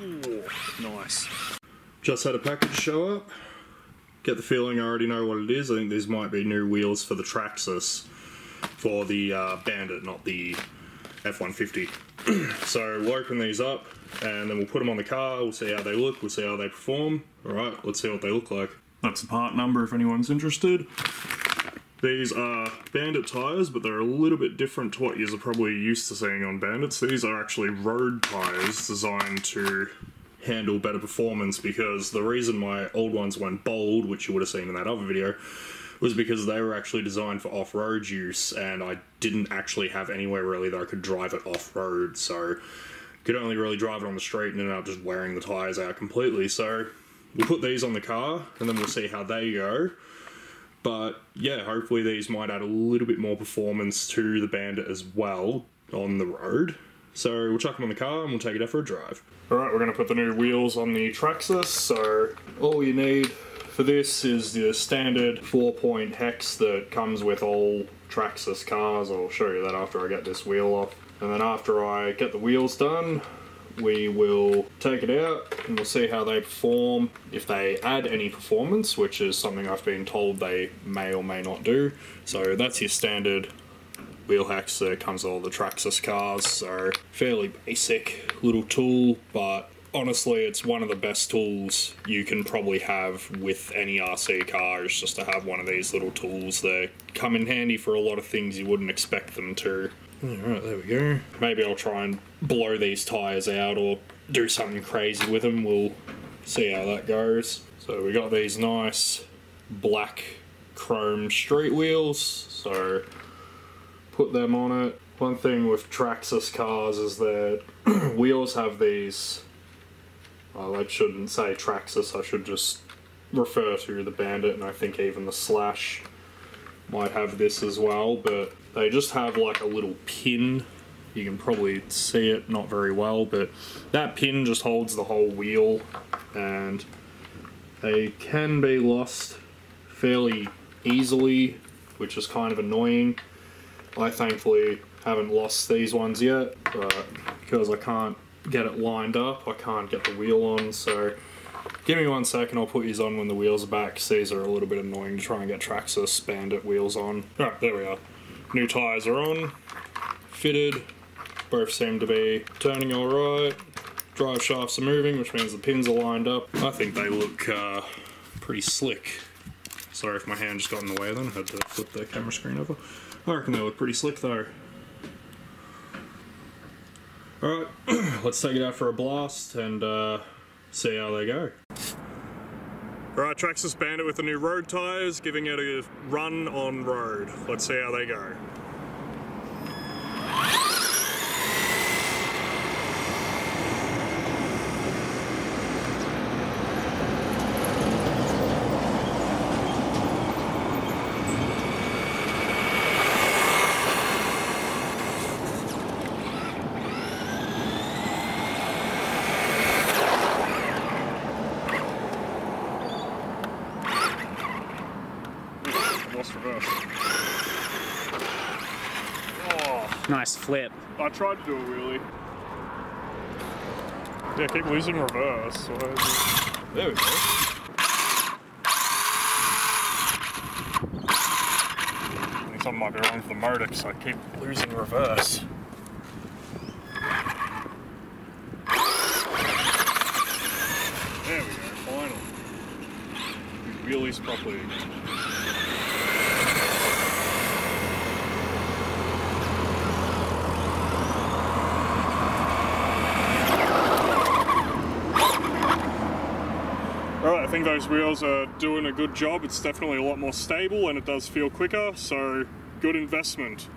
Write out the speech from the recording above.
Ooh, nice. Just had a package show up. Get the feeling I already know what it is. I think these might be new wheels for the Traxxas for the Bandit, not the F-150. So we'll open these up and then we'll put them on the car. We'll see how they look. We'll see how they perform. Alright, let's see what they look like. That's the part number if anyone's interested. These are Bandit tyres, but they're a little bit different to what you're probably used to seeing on Bandits. These are actually road tyres designed to handle better performance, because the reason my old ones went bold, which you would have seen in that other video, was because they were actually designed for off-road use, and I didn't actually have anywhere really that I could drive it off-road, so could only really drive it on the street and ended up just wearing the tyres out completely. So we'll put these on the car and then we'll see how they go. But yeah, hopefully these might add a little bit more performance to the Bandit as well on the road. So we'll chuck them on the car and we'll take it out for a drive. Alright, we're going to put the new wheels on the Traxxas. So all you need for this is the standard 4-point hex that comes with all Traxxas cars. I'll show you that after I get this wheel off. And then after I get the wheels done, we will take it out and we'll see how they perform, if they add any performance, which is something I've been told they may or may not do. So that's your standard wheel hex that comes with all the Traxxas cars. So fairly basic little tool, but honestly it's one of the best tools you can probably have with any RC car, is just to have one of these little tools. They come in handy for a lot of things you wouldn't expect them to. Alright, there we go. Maybe I'll try and blow these tyres out or do something crazy with them. We'll see how that goes. So we got these nice black chrome street wheels, so put them on it. One thing with Traxxas cars is that wheels have these, well, I shouldn't say Traxxas, I should just refer to the Bandit, and I think even the Slash might have this as well, but they just have like a little pin. You can probably see it, not very well, but that pin just holds the whole wheel, and they can be lost fairly easily, which is kind of annoying. I thankfully haven't lost these ones yet, but because I can't get it lined up, I can't get the wheel on, so give me 1 second, I'll put these on when the wheels are back, because these are a little bit annoying to try and get Traxxas Bandit wheels on. Alright, there we are. New tyres are on, fitted, both seem to be turning alright. Drive shafts are moving, which means the pins are lined up. I think they look pretty slick. Sorry if my hand just got in the way then, I had to flip the camera screen over. I reckon they look pretty slick though. Alright, let's take it out for a blast and see how they go. Alright, Traxxas Bandit with the new road tyres, giving it a run on road. Let's see how they go. Lost reverse. Oh. Nice flip. I tried to do a wheelie. Yeah, I keep losing reverse. There we go. I think something might be wrong with the motor because I keep losing reverse. There we go, finally. Wheelies properly. Alright, I think those wheels are doing a good job. It's definitely a lot more stable and it does feel quicker, so good investment.